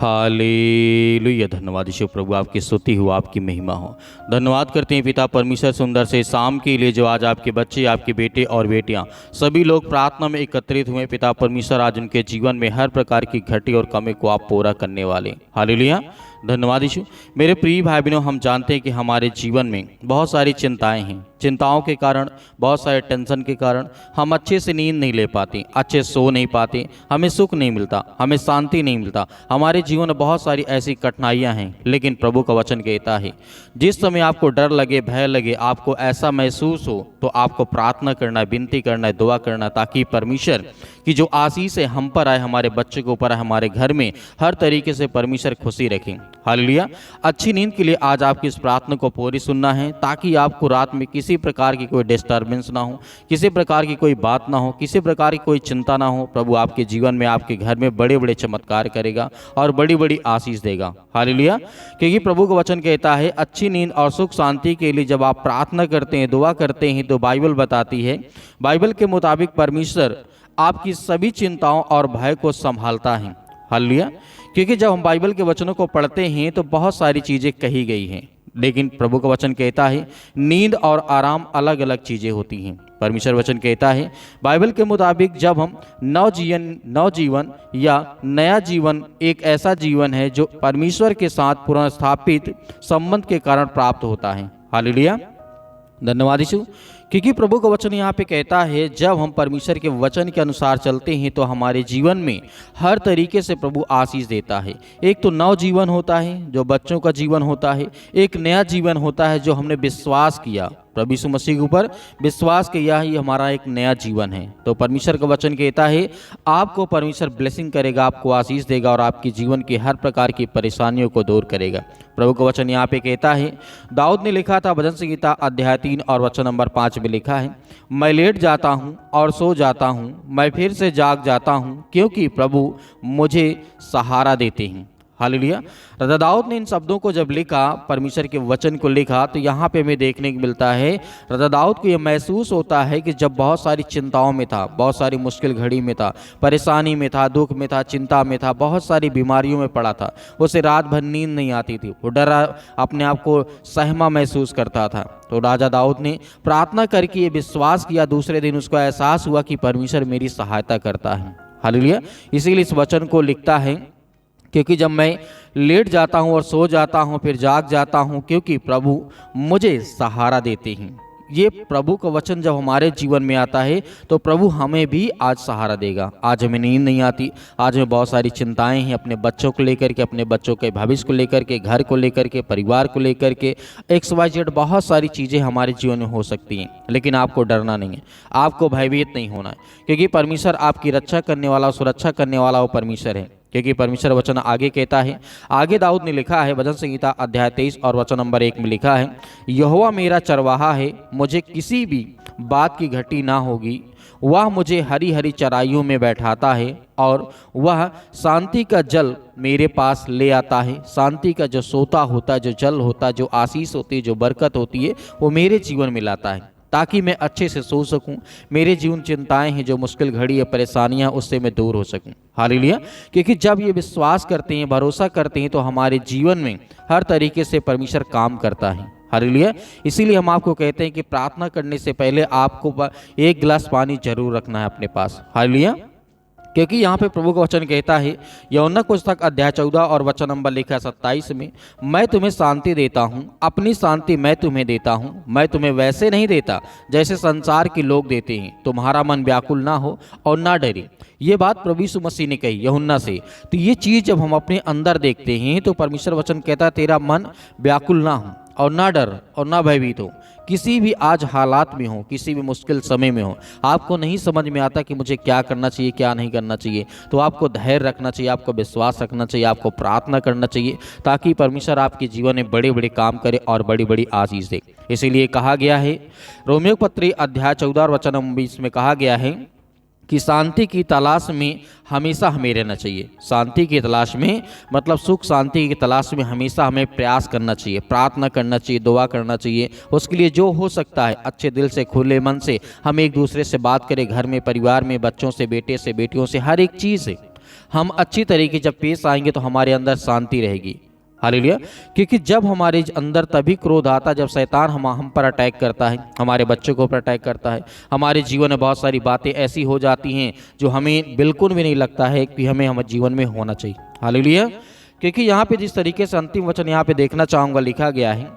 Hallelujah. धन्यवाद यीशु प्रभु, आपकी स्तुति हो, आपकी महिमा हो। धन्यवाद करते हैं पिता परमेश्वर सुंदर से शाम के लिए जो आज आपके बच्चे, आपके बेटे और बेटियां सभी लोग प्रार्थना में एकत्रित हुए। पिता परमेश्वर आज उनके जीवन में हर प्रकार की घटी और कमी को आप पूरा करने वाले। हालेलुया। धन्यवाद यीशु। मेरे प्रिय भाई बहनों, हम जानते हैं कि हमारे जीवन में बहुत सारी चिंताएं हैं। चिंताओं के कारण, बहुत सारे टेंशन के कारण हम अच्छे से नींद नहीं ले पाते, अच्छे सो नहीं पाते, हमें सुख नहीं मिलता, हमें शांति नहीं मिलता। हमारे जीवन में बहुत सारी ऐसी कठिनाइयां हैं। लेकिन प्रभु का वचन कहता है जिस समय आपको डर लगे, भय लगे, आपको ऐसा महसूस हो तो आपको प्रार्थना करना, विनती करना, दुआ करना, ताकि परमेश्वर की जो आशीष है हम पर आए, हमारे बच्चे के ऊपर आए, हमारे घर में हर तरीके से परमेश्वर खुशी रखें। हालेलुया। अच्छी नींद के लिए आज आपकी इस प्रार्थना को पूरी सुनना है, ताकि आपको रात में किसी प्रकार की कोई डिस्टर्बेंस ना हो, किसी प्रकार की कोई बात ना हो, किसी प्रकार की कोई चिंता ना हो। प्रभु आपके जीवन में, आपके घर में बड़े बड़े चमत्कार करेगा और बड़ी बड़ी आशीष देगा। हालेलुया। क्योंकि प्रभु का वचन कहता है अच्छी नींद और सुख शांति के लिए जब आप प्रार्थना करते हैं, दुआ करते हैं, तो बाइबल बताती है, बाइबल के मुताबिक परमेश्वर आपकी सभी चिंताओं और भय को संभालता है। हालेलुया। क्योंकि जब हम बाइबल के वचनों को पढ़ते हैं तो बहुत सारी चीज़ें कही गई हैं, लेकिन प्रभु का वचन कहता है नींद और आराम अलग अलग चीज़ें होती हैं। परमेश्वर वचन कहता है बाइबल के मुताबिक जब हम नवजीवन या नया जीवन एक ऐसा जीवन है जो परमेश्वर के साथ पुनर्स्थापित संबंध के कारण प्राप्त होता है। हालेलुया। धन्यवाद यीशु। क्योंकि प्रभु का वचन यहाँ पे कहता है जब हम परमेश्वर के वचन के अनुसार चलते हैं तो हमारे जीवन में हर तरीके से प्रभु आशीष देता है। एक तो नव जीवन होता है जो बच्चों का जीवन होता है, एक नया जीवन होता है जो हमने विश्वास किया, प्रभु यीशु मसीह के ऊपर विश्वास किया, ही हमारा एक नया जीवन है। तो परमेश्वर का वचन कहता है आपको परमेश्वर ब्लेसिंग करेगा, आपको आशीष देगा और आपके जीवन की हर प्रकार की परेशानियों को दूर करेगा। प्रभु का वचन यहाँ पे कहता है, दाऊद ने लिखा था भजन संहिता अध्याय 3 और वचन नंबर 5 में लिखा है, मैं लेट जाता हूँ और सो जाता हूँ, मैं फिर से जाग जाता हूँ, क्योंकि प्रभु मुझे सहारा देते हैं। हालेलुया। राजा दाऊद ने इन शब्दों को जब लिखा, परमेश्वर के वचन को लिखा, तो यहाँ पे हमें देखने को मिलता है राजा दाऊद को ये महसूस होता है कि जब बहुत सारी चिंताओं में था, बहुत सारी मुश्किल घड़ी में था, परेशानी में था, दुख में था, चिंता में था, बहुत सारी बीमारियों में पड़ा था, उसे रात भर नींद नहीं आती थी, वो डरा, अपने आप को सहमा महसूस करता था। तो राजा दाऊद ने प्रार्थना करके ये विश्वास किया, दूसरे दिन उसको एहसास हुआ कि परमेश्वर मेरी सहायता करता है। हालेलुया। इसीलिए इस वचन को लिखता है, क्योंकि जब मैं लेट जाता हूँ और सो जाता हूँ फिर जाग जाता हूँ, क्योंकि प्रभु मुझे सहारा देते हैं। ये प्रभु का वचन जब हमारे जीवन में आता है तो प्रभु हमें भी आज सहारा देगा। आज हमें नींद नहीं आती, आज हमें बहुत सारी चिंताएं हैं, अपने बच्चों को लेकर के, अपने बच्चों के भविष्य को लेकर के, घर को लेकर के, परिवार को लेकर के, XYZ बहुत सारी चीज़ें हमारे जीवन में हो सकती हैं। लेकिन आपको डरना नहीं है, आपको भयभीत नहीं होना है, क्योंकि परमेश्वर आपकी रक्षा करने वाला, सुरक्षा करने वाला वो परमेश्वर है। क्योंकि परमेश्वर वचन आगे कहता है, आगे दाऊद ने लिखा है भजन संहिता अध्याय 23 और वचन नंबर 1 में लिखा है, यहोवा मेरा चरवाहा है, मुझे किसी भी बात की घटी ना होगी, वह मुझे हरी हरी चराइयों में बैठाता है और वह शांति का जल मेरे पास ले आता है। शांति का जो सोता होता है, जो जल होता है, जो आशीष होती है, जो बरकत होती है, वो मेरे जीवन में लाता है, ताकि मैं अच्छे से सो सकूं, मेरे जीवन चिंताएं हैं, जो मुश्किल घड़ी है, परेशानियां, उससे मैं दूर हो सकूं। हालेलुया। क्योंकि जब ये विश्वास करते हैं, भरोसा करते हैं, तो हमारे जीवन में हर तरीके से परमेश्वर काम करता है। हालेलुया। इसीलिए हम आपको कहते हैं कि प्रार्थना करने से पहले आपको एक गिलास पानी जरूर रखना है अपने पास। हालेलुया। क्योंकि यहाँ पे प्रभु का वचन कहता है, यूहन्ना पुस्तक अध्याय 14 और वचन नंबर लिखा है 27 में, मैं तुम्हें शांति देता हूँ, अपनी शांति मैं तुम्हें देता हूँ, मैं तुम्हें वैसे नहीं देता जैसे संसार के लोग देते हैं, तुम्हारा मन व्याकुल ना हो और ना डरे। ये बात प्रभु यीशु मसीह ने कही यूहन्ना से। तो ये चीज़ जब हम अपने अंदर देखते हैं तो परमेश्वर वचन कहता है तेरा मन व्याकुल ना हो और ना डर और ना भयभीत हो। किसी भी आज हालात में हो, किसी भी मुश्किल समय में हो, आपको नहीं समझ में आता कि मुझे क्या करना चाहिए, क्या नहीं करना चाहिए, तो आपको धैर्य रखना चाहिए, आपको विश्वास रखना चाहिए, आपको प्रार्थना करना चाहिए, ताकि परमेश्वर आपके जीवन में बड़े बड़े काम करे और बड़ी बड़ी आशीष दे। इसीलिए कहा गया है रोमियो पत्री अध्याय 14 और वचन 20 में कहा गया है कि शांति की तलाश में हमेशा हमें रहना चाहिए। शांति की तलाश में मतलब सुख शांति की तलाश में हमेशा हमें प्रयास करना चाहिए, प्रार्थना करना चाहिए, दुआ करना चाहिए। उसके लिए जो हो सकता है अच्छे दिल से, खुले मन से हम एक दूसरे से बात करें, घर में, परिवार में, बच्चों से, बेटे से, बेटियों से, हर एक चीज़ से हम अच्छी तरीके जब पेश आएंगे तो हमारे अंदर शांति रहेगी। हालेलुया। क्योंकि जब हमारे अंदर तभी क्रोध आता, जब शैतान हम पर अटैक करता है, हमारे बच्चों को पर अटैक करता है, हमारे जीवन में बहुत सारी बातें ऐसी हो जाती हैं जो हमें बिल्कुल भी नहीं लगता है कि हमें हमारे जीवन में होना चाहिए। हालेलुया। क्योंकि यहाँ पे जिस तरीके से अंतिम वचन यहाँ पे देखना चाहूँगा लिखा गया है,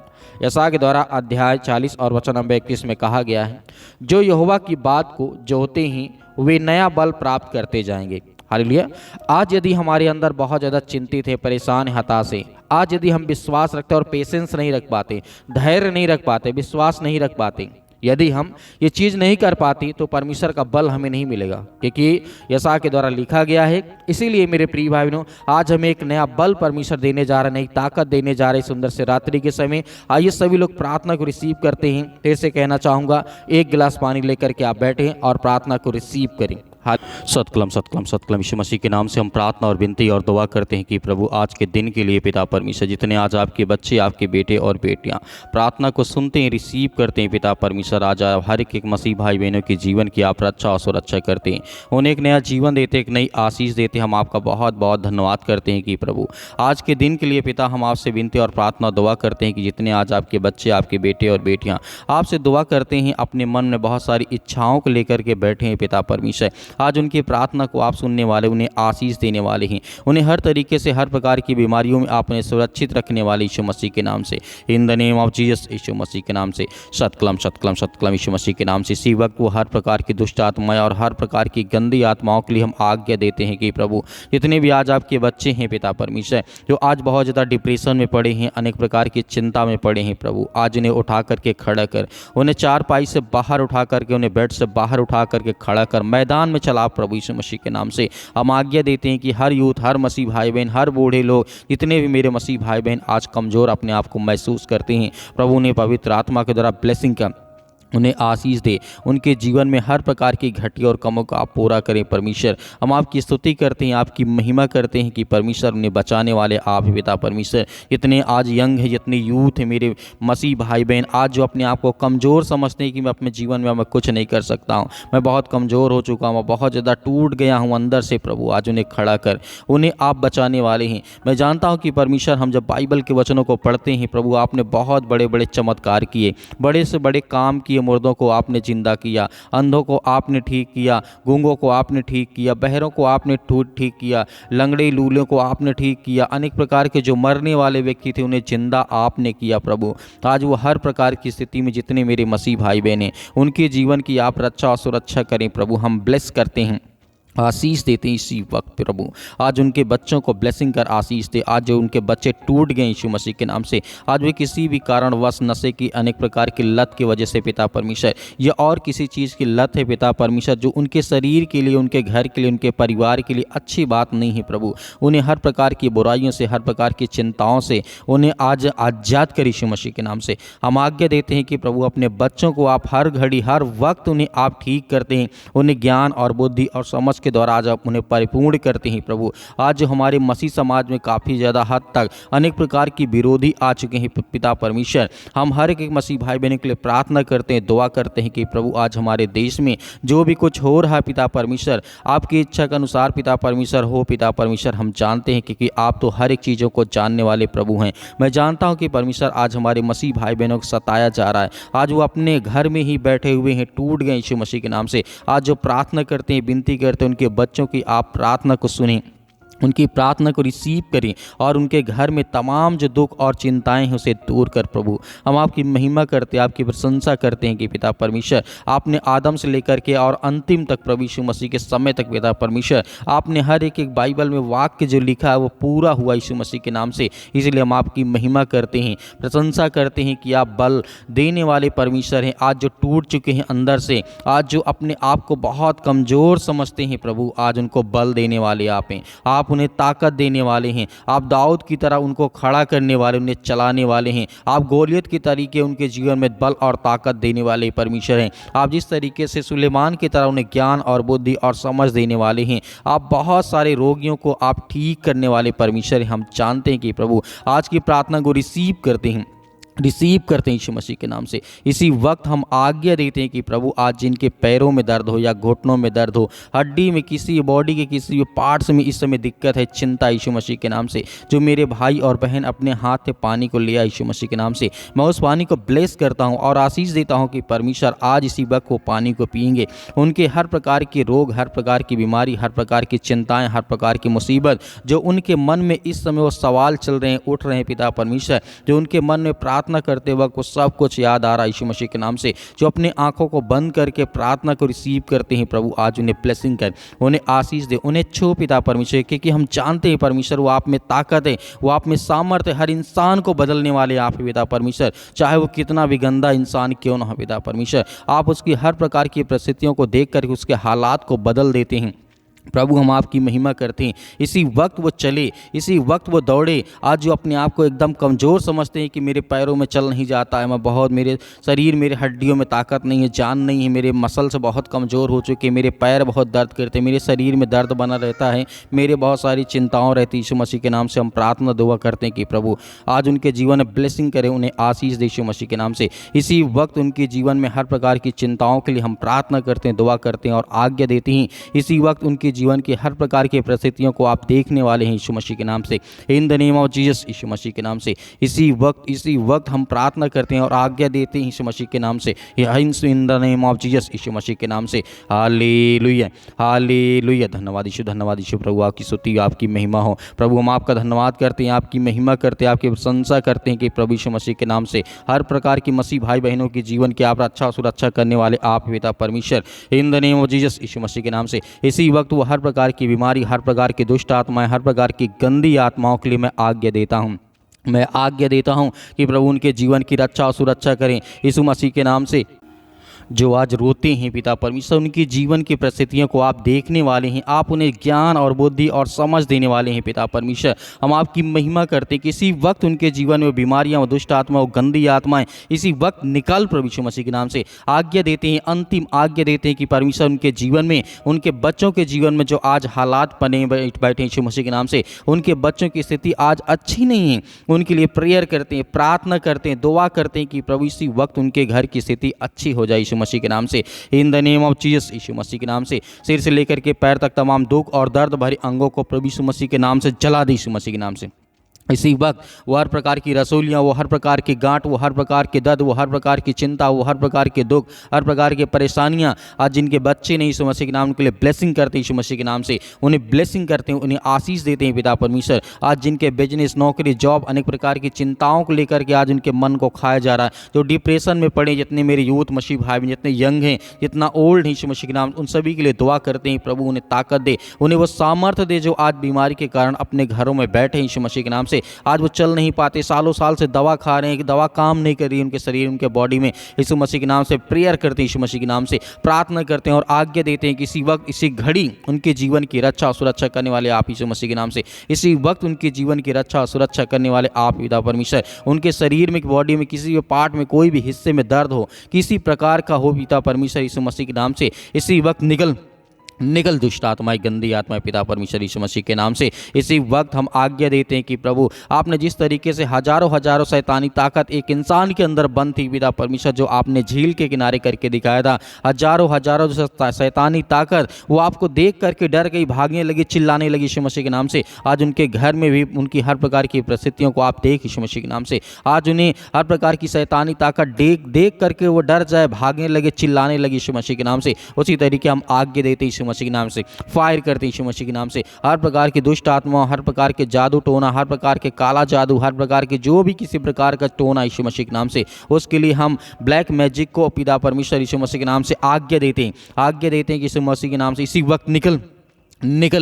यशायाह के द्वारा अध्याय 40 और वचन नंबर 21 में कहा गया है, जो यहोवा की बात को जोते ही वे नया बल प्राप्त करते जाएंगे। हालेलुया। आज यदि हमारे अंदर बहुत ज़्यादा चिंतित है, परेशान है, हताश है, आज यदि हम विश्वास रखते और पेशेंस नहीं रख पाते, धैर्य नहीं रख पाते, विश्वास नहीं रख पाते, यदि हम ये चीज़ नहीं कर पाती तो परमेश्वर का बल हमें नहीं मिलेगा। क्योंकि यशायाह के द्वारा लिखा गया है। इसीलिए मेरे प्रिय भाई बहनों, आज हमें एक नया बल परमेश्वर देने जा रहा है, नई ताकत देने जा रहे हैं सुंदर से रात्रि के समय। आइए सभी लोग प्रार्थना को रिसीव करते हैं। फिर से कहना चाहूँगा, एक गिलास पानी लेकर के आप बैठें और प्रार्थना को रिसीव करें। सतकलम सतकलम सतकलम। यीशु मसीह के नाम से हम प्रार्थना और विनती और दुआ करते हैं कि प्रभु आज के दिन के लिए पिता परमेश्वर, जितने आज आपके बच्चे, आपके बेटे और बेटियां प्रार्थना को सुनते हैं, रिसीव करते हैं पिता परमेश्वर, आज आप हर एक मसीह भाई बहनों के जीवन की आप रक्षा और सुरक्षा करते हैं, उन्हें एक नया जीवन देते, एक नई आशीष देते। हम आपका बहुत बहुत धन्यवाद करते हैं कि प्रभु आज के दिन के लिए पिता हम आपसे विनती और प्रार्थना दुआ करते हैं कि जितने आज आपके बच्चे, आपके बेटे और बेटियाँ आपसे दुआ करते हैं, अपने मन में बहुत सारी इच्छाओं को लेकर के बैठे हैं पिता परमेश्वर, आज उनकी प्रार्थना को आप सुनने वाले, उन्हें आशीष देने वाले हैं, उन्हें हर तरीके से हर प्रकार की बीमारियों में आपने सुरक्षित रखने वाले यीशु मसीह के नाम से, in the name of Jesus, यीशु मसीह के नाम से सतकलम सतकलम सतकलम। यीशु मसीह के नाम से इसी वक्त वो हर प्रकार की दुष्ट आत्माएं और हर प्रकार की गंदी आत्माओं के लिए हम आज्ञा देते हैं कि प्रभु जितने भी आज आपके बच्चे हैं पिता परमेश्वर, जो आज बहुत ज़्यादा डिप्रेशन में पड़े हैं, अनेक प्रकार की चिंता में पड़े हैं, प्रभु आज उन्हें उठा करके खड़ा कर, उन्हें चारपाई से बाहर उठा करके, उन्हें बेड से बाहर उठा करके खड़ा कर, मैदान में चला प्रभु यीशु मसीह के नाम से। हम आज्ञा देते हैं कि हर यूथ, हर मसीह भाई बहन, हर बूढ़े लोग, जितने भी मेरे मसीह भाई बहन आज कमज़ोर अपने आप को महसूस करते हैं, प्रभु उन्हें पवित्र आत्मा के द्वारा ब्लेसिंग का, उन्हें आशीष दे, उनके जीवन में हर प्रकार की घटी और कमों को आप पूरा करें परमेश्वर। हम आपकी स्तुति करते हैं, आपकी महिमा करते हैं कि परमेश्वर उन्हें बचाने वाले आप ही पिता परमेश्वर। जितने आज यंग है, जितने यूथ है मेरे मसीह भाई बहन, आज जो अपने आप को कमज़ोर समझते हैं कि मैं अपने जीवन में मैं कुछ नहीं कर सकता हूँ, मैं बहुत कमज़ोर हो चुका हूँ, बहुत ज़्यादा टूट गया हूँ अंदर से, प्रभु आज उन्हें खड़ा कर, उन्हें आप बचाने वाले हैं। मैं जानता हूँ कि परमेश्वर हम जब बाइबल के वचनों को पढ़ते हैं प्रभु, आपने बहुत बड़े बड़े चमत्कार किए, बड़े से बड़े काम किए, मुर्दों को आपने जिंदा किया, अंधों को आपने ठीक किया, गूंगों को आपने ठीक किया, बहरों को आपने ठीक किया, लंगड़े लूलों को आपने ठीक किया, अनेक प्रकार के जो मरने वाले व्यक्ति थे उन्हें जिंदा आपने किया प्रभु। आज वो हर प्रकार की स्थिति में जितने मेरे मसीह भाई बहन हैं उनके जीवन की आप रक्षा और सुरक्षा करें प्रभु। हम ब्लेस करते हैं, आशीष देते हैं इसी वक्त प्रभु। आज उनके बच्चों को ब्लेसिंग कर आशीष दे। आज जो उनके बच्चे टूट गए यीशु मसीह के नाम से, आज वे किसी भी कारणवश नशे की अनेक प्रकार की लत की वजह से पिता परमेश्वर, या और किसी चीज़ की लत है पिता परमेश्वर, जो उनके शरीर के लिए, उनके घर के लिए, उनके परिवार के लिए अच्छी बात नहीं है प्रभु, उन्हें हर प्रकार की बुराइयों से, हर प्रकार की चिंताओं से उन्हें आज आज़ाद कर यीशु मसीह के नाम से। हम आज्ञा देते हैं कि प्रभु अपने बच्चों को आप हर घड़ी, हर वक्त उन्हें आप ठीक करते हैं, उन्हें ज्ञान और बुद्धि और समझ के द्वारा आज आप उन्हें परिपूर्ण करते हैं प्रभु। आज जो हमारे मसीह समाज में काफ़ी ज़्यादा हद तक अनेक प्रकार की विरोधी आ चुके हैं पिता परमेश्वर, हम हर एक मसीह भाई बहनों के लिए प्रार्थना करते हैं, दुआ करते हैं कि प्रभु आज हमारे देश में जो भी कुछ हो रहा है पिता परमेश्वर, आपकी इच्छा के अनुसार पिता परमेश्वर हो पिता परमेश्वर। हम जानते हैं कि आप तो हर एक चीज़ों को जानने वाले प्रभु हैं। मैं जानता हूँ कि परमेश्वर आज हमारे मसीह भाई बहनों को सताया जा रहा है, आज वो अपने घर में ही बैठे हुए हैं, टूट गए यीशु मसीह के नाम से। आज जो प्रार्थना करते हैं, विनती करते हैं, उनके बच्चों की आप प्रार्थना को सुनें, उनकी प्रार्थना को रिसीव करें और उनके घर में तमाम जो दुख और चिंताएं हैं उसे दूर कर प्रभु। हम आपकी महिमा करते हैं, आपकी प्रशंसा करते हैं कि पिता परमेश्वर आपने आदम से लेकर के और अंतिम तक प्रभु यीशु मसीह के समय तक पिता परमेश्वर आपने हर एक एक बाइबल में वाक्य जो लिखा है वो पूरा हुआ यीशु मसीह के नाम से। इसलिए हम आपकी महिमा करते हैं, प्रशंसा करते हैं कि आप बल देने वाले परमेश्वर हैं। आज जो टूट चुके हैं अंदर से, आज जो अपने आप को बहुत कमज़ोर समझते हैं प्रभु, आज उनको बल देने वाले आप हैं, आप उन्हें ताकत देने वाले हैं। आप दाऊद की तरह उनको खड़ा करने वाले, उन्हें चलाने वाले हैं। आप गोलियत के तरीके उनके जीवन में बल और ताकत देने वाले परमेश्वर हैं। आप जिस तरीके से सुलेमान की तरह उन्हें ज्ञान और बुद्धि और समझ देने वाले हैं, आप बहुत सारे रोगियों को आप ठीक करने वाले परमेश्वर हैं। हम जानते हैं कि प्रभु आज की प्रार्थना को रिसीव करते हैं, रिसीव करते हैं यीशु मसीह के नाम से। इसी वक्त हम आज्ञा देते हैं कि प्रभु आज जिनके पैरों में दर्द हो या घुटनों में दर्द हो, हड्डी में, किसी बॉडी के किसी भी पार्ट्स में इस समय दिक्कत है, चिंता, यीशु मसीह के नाम से, जो मेरे भाई और बहन अपने हाथ से पानी को लिया यीशु मसीह के नाम से, मैं उस पानी को ब्लेस करता हूँ और आशीष देता हूँ कि परमेश्वर आज इसी वक्त वो पानी को पिएंगे। उनके हर प्रकार के रोग, हर प्रकार की बीमारी, हर प्रकार की चिंताएँ, हर प्रकार की मुसीबत जो उनके मन में इस समय वो सवाल चल रहे हैं, उठ रहे हैं पिता परमेश्वर, जो उनके मन में प्रार्थना करते वक्त वो सब कुछ याद आ रहा है यीशु मसीह के नाम से, जो अपने आंखों को बंद करके प्रार्थना को रिसीव करते हैं, प्रभु आज उन्हें ब्लेसिंग कर, उन्हें आशीष दे, उन्हें छू पिता परमेश्वर, क्योंकि हम जानते हैं परमेश्वर वो आप में ताकत है, वो आप में सामर्थ्य, हर इंसान को बदलने वाले आप हैं पिता परमेश्वर, चाहे वो कितना भी गंदा इंसान क्यों ना हो पिता परमेश्वर, आप उसकी हर प्रकार की परिस्थितियों को देख करके उसके हालात को बदल देते हैं। प्रभु हम आपकी महिमा करते हैं। इसी वक्त वो चले, इसी वक्त वो दौड़े, आज जो अपने आप को एकदम कमज़ोर समझते हैं कि मेरे पैरों में चल नहीं जाता है, मैं बहुत, मेरे शरीर, मेरे हड्डियों में ताकत नहीं है, जान नहीं है, मेरे मसल्स बहुत कमज़ोर हो चुके, मेरे पैर बहुत दर्द करते हैं, मेरे शरीर में दर्द बना रहता है, मेरे बहुत सारी चिंताओं रहती। यीशु मसीह के नाम से हम प्रार्थना दुआ करते हैं कि प्रभु आज उनके जीवन में ब्लेसिंग करें, उन्हें आशीष दे यीशु मसीह के नाम से। इसी वक्त उनके जीवन में हर प्रकार की चिंताओं के लिए हम प्रार्थना करते हैं, दुआ करते हैं और आज्ञा देते हैं। इसी वक्त उनके जीवन की हर प्रकार की परिस्थितियों को आप देखने वाले हैं यीशु मसीह के नाम से, in the name of Jesus, यीशु मसीह के नाम से। इसी वक्त हम प्रार्थना करते हैं और आज्ञा देते हैं यीशु मसीह के नाम से, in the name of Jesus, यीशु मसीह के नाम से। Hallelujah, hallelujah. धन्यवाद यीशु, धन्यवाद यीशु। प्रभु आपकी स्तुति, आपकी महिमा हो। प्रभु हम आपका धन्यवाद करते हैं, आपकी महिमा करते हैं, आपकी प्रशंसा करते हैं कि प्रभु यीशु मसीह के नाम से हर प्रकार की मसीह भाई बहनों के जीवन की आप रक्षा सुरक्षा करने वाले आप पिता परमेश्वर, in the name of Jesus, यीशु मसीह के नाम से। इसी वक्त वो हर प्रकार की बीमारी, हर प्रकार की दुष्ट आत्माएं, हर प्रकार की गंदी आत्माओं के लिए मैं आज्ञा देता हूं, मैं आज्ञा देता हूं कि प्रभु उनके जीवन की रक्षा और सुरक्षा करें यीशु मसीह के नाम से। जो आज रोते हैं पिता परमेश्वर, उनकी जीवन की परिस्थितियों को आप देखने वाले हैं, आप उन्हें ज्ञान और बुद्धि और समझ देने वाले हैं पिता परमेश्वर। हम आपकी महिमा करते हैं कि इसी वक्त उनके जीवन में बीमारियां, दुष्ट आत्माएं, गंदी आत्माएं इसी वक्त निकल प्रभु यीशु मसीह के नाम से। आज्ञा देते हैं, अंतिम आज्ञा देते हैं कि परमेश्वर उनके जीवन में, उनके बच्चों के जीवन में जो आज हालात बने बैठे यीशु मसीह के नाम से, उनके बच्चों की स्थिति आज अच्छी नहीं है, उनके लिए प्रेयर करते हैं, प्रार्थना करते हैं, दुआ करते हैं कि प्रभु इसी वक्त उनके घर की स्थिति अच्छी हो जाए यीशु मसीह के नाम से, in the name of Jesus, यीशु मसीह के नाम से। सिर से लेकर के पैर तक तमाम दुख और दर्द भरे अंगों को प्रभु यीशु मसीह के नाम से जला दे यीशु मसीह के नाम से। इसी वक्त वो हर प्रकार की रसोलियाँ, वो हर प्रकार की गांठ, वो हर प्रकार के दर्द, वो हर प्रकार की चिंता, वो हर प्रकार के दुख, हर प्रकार की परेशानियाँ, आज जिनके बच्चे नहीं यीशु मसीह के नाम के लिए ब्लेसिंग करते हैं यीशु मसीह के नाम से, उन्हें ब्लेसिंग करते हैं, उन्हें आशीष देते हैं पिता परमेश्वर। आज जिनके बिजनेस, नौकरी, जॉब, अनेक प्रकार की चिंताओं को लेकर के आज उनके मन को खाया जा रहा है, जो डिप्रेशन में पड़े, जितने मेरे यूथ मसीह भाई बहन, जितने यंग हैं, जितना ओल्ड है यीशु मसीह के नाम, उन सभी के लिए दुआ करते हैं प्रभु उन्हें ताकत दे, उन्हें वो सामर्थ्य दे जो आज बीमारी के कारण अपने घरों में बैठे हैं यीशु मसीह के नाम से। आज वो चल नहीं पाते, सालों साल से दवा खा रहे हैं कि दवा काम नहीं कर रही उनके शरीर, उनके बॉडी में, यीशु मसीह के नाम से प्रेयर करते हैं, यीशु मसीह के नाम से प्रार्थना करते हैं और आज्ञा देते हैं कि इसी वक्त, इसी घड़ी उनके जीवन की रक्षा और सुरक्षा करने वाले आप यीशु मसीह के नाम से। इसी वक्त उनके जीवन की रक्षा और सुरक्षा करने वाले आप पिता परमेश्वर। उनके शरीर में, बॉडी में, किसी भी पार्ट में, कोई भी हिस्से में दर्द हो, किसी प्रकार का हो पिता परमेश्वर, यीशु मसीह के नाम से इसी वक्त निकल दुष्ट आत्माएं, गंदी आत्माएं पिता परमेश्वर यीशु मसीह के नाम से। इसी वक्त हम आज्ञा देते हैं कि प्रभु आपने जिस तरीके से हजारों शैतानी ताकत एक इंसान के अंदर बंद थी पिता परमेश्वर, जो आपने झील के किनारे करके दिखाया था, हजारों शैतानी ताकत वो आपको देख करके डर गई, भागने लगी, चिल्लाने लगी यीशु मसीह के नाम से। आज उनके घर में भी उनकी हर प्रकार की परिस्थितियों को आप देख यीशु मसीह के नाम से। आज उन्हें हर प्रकार की शैतानी ताकत देख करके वो डर जाए, भागने लगे, चिल्लाने लगे यीशु मसीह के नाम से। उसी तरीके हम आज्ञा देते यीशु मसीह के नाम से, फायर करते यीशु मसीह के नाम से। हर प्रकार की दुष्ट आत्मा, हर प्रकार के जादू टोना, हर प्रकार के काला जादू, हर प्रकार के जो भी किसी प्रकार का टोना यीशु मसीह के नाम से, उसके लिए हम ब्लैक मैजिक को पिता परमेश्वर यीशु मसीह के नाम से आज्ञा देते हैं कि यीशु मसीह के नाम से इसी वक्त निकल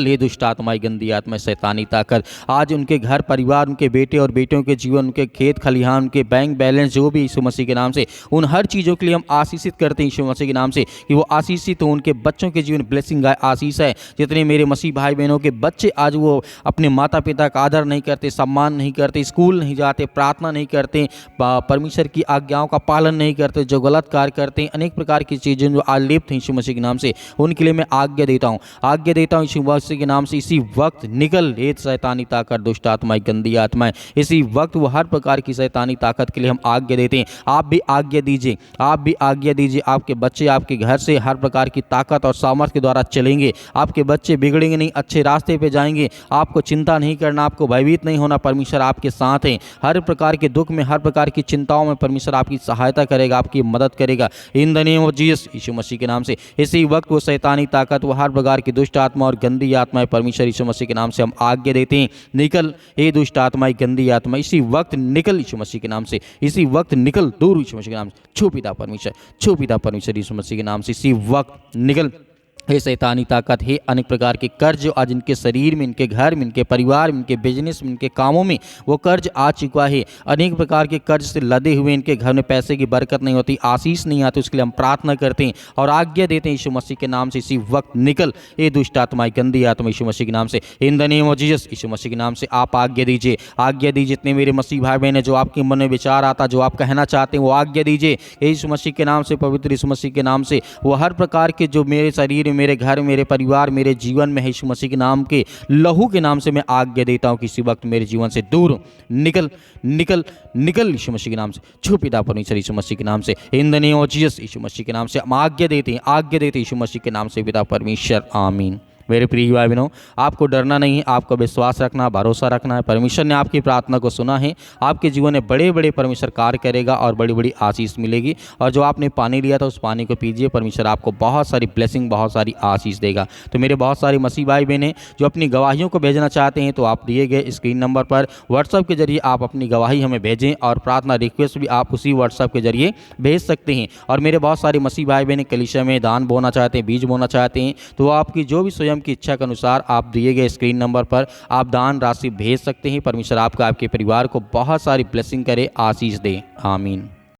ये दुष्ट आत्माएं, गंदी आत्मा, शैतानी ताकत। आज उनके घर परिवार, उनके बेटे और बेटियों के जीवन, उनके खेत खलिहान, उनके बैंक बैलेंस, जो भी यीशु मसीह के नाम से, उन हर चीज़ों के लिए हम आशीषित करते हैं यीशु मसीह के नाम से कि वो आशीषित हो, उनके बच्चों के जीवन ब्लेसिंग आए, आशीष है। जितने मेरे मसीह भाई बहनों के बच्चे आज वो अपने माता पिता का आदर नहीं करते, सम्मान नहीं करते, स्कूल नहीं जाते, प्रार्थना नहीं करते, परमेश्वर की आज्ञाओं का पालन नहीं करते, जो गलत कार्य करते हैं, अनेक प्रकार की चीज़ें जो आज लिप्त हैं यीशु मसीह के नाम से, उनके लिए मैं आज्ञा देता हूँ यीशु मसीह के नाम से इसी वक्त निकल ये शैतानी ताकत, दुष्ट आत्माएं, गंदी आत्माएं, इसी वक्त वो हर प्रकार की शैतानी ताकत के लिए हम आज्ञा देते हैं। आप भी आज्ञा दीजिए, आप भी आज्ञा दीजिए। आपके बच्चे आपके घर से हर प्रकार की ताकत और सामर्थ्य के द्वारा चलेंगे। आपके बच्चे बिगड़ेंगे नहीं, अच्छे रास्ते पे जाएंगे। आपको चिंता नहीं करना, आपको भयभीत नहीं होना। परमेश्वर आपके साथ हैं। हर प्रकार के दुख में, हर प्रकार की चिंताओं में परमेश्वर आपकी सहायता करेगा, आपकी मदद करेगा। In the name of Jesus, यीशु मसीह के नाम से इसी वक्त वो शैतानी ताकत, वो हर प्रकार की दुष्ट आत्मा और गंदी आत्माएं परमेश्वर यीशु मसीह के नाम से हम आज्ञा देते हैं, निकल ये दुष्ट आत्माएं, गंदी आत्मा, इसी वक्त निकल यीशु मसीह के नाम से, इसी वक्त निकल दूर यीशु मसीह के नाम से। छू पिता परमेश्वर, छू पिता परमेश्वर यीशु मसीह के नाम से इसी वक्त निकल। हे शैतानी ताकत, हे अनेक प्रकार के कर्ज आज इनके शरीर में, इनके घर में, इनके परिवार में, इनके बिजनेस में, इनके कामों में वो कर्ज आ चुका है। अनेक प्रकार के कर्ज से लदे हुए इनके घर में पैसे की बरकत नहीं होती, आशीष नहीं आती। उसके लिए हम प्रार्थना करते हैं और आज्ञा देते हैं यीशु मसीह के नाम से, इसी वक्त निकल ये दुष्ट आत्माएं, गंदी आत्मा यीशु मसीह के नाम से। In the name of Jesus, यीशु मसीह के नाम से आप आज्ञा दीजिए, आज्ञा दीजिए। जितने मेरे मसीह भाई बहन है, जो आपके मन में विचार आता, जो आप कहना चाहते हैं, वो आज्ञा दीजिए यीशु मसीह के नाम से, पवित्र यीशु मसीह के नाम से। वो हर प्रकार के जो मेरे शरीर, मेरे घर, मेरे परिवार, मेरे जीवन में है, यीशु मसीह के नाम के लहू के नाम से मैं आज्ञा देता हूं कि इसी वक्त मेरे जीवन से दूर निकल निकल निकल यीशु मसीह के नाम से। छू पिता परमेश्वर यीशु मसीह के नाम से, in the name of Jesus, यीशु मसीह के नाम से हम आज्ञा देते हैं, आज्ञा देते हैं यीशु मसीह के नाम से पिता परमेश्वर, आमीन। मेरे प्रिय भाई बहनों, आपको डरना नहीं है, आपको विश्वास रखना, भरोसा रखना है। परमेश्वर ने आपकी प्रार्थना को सुना है। आपके जीवन में बड़े बड़े परमेश्वर कार्य करेगा और बड़ी बड़ी आशीष मिलेगी। और जो आपने पानी लिया था उस पानी को पीजिए, परमेश्वर आपको बहुत सारी ब्लेसिंग, बहुत सारी आशीष देगा। तो मेरे बहुत सारे मसीह भाई बहन जो अपनी गवाहियों को भेजना चाहते हैं, तो आप दिए गए स्क्रीन नंबर पर व्हाट्सएप के जरिए आप अपनी गवाही हमें भेजें और प्रार्थना रिक्वेस्ट भी आप उसी व्हाट्सएप के जरिए भेज सकते हैं। और मेरे बहुत सारे मसीह भाई बहन कलीसिया में दान बोना चाहते हैं, बीज बोना चाहते हैं, तो आपकी जो भी स्वयं की इच्छा के अनुसार आप दिए गए स्क्रीन नंबर पर आप दान राशि भेज सकते हैं। परमेश्वर आपका, आपके परिवार को बहुत सारी ब्लेसिंग करे, आशीष दे, आमीन।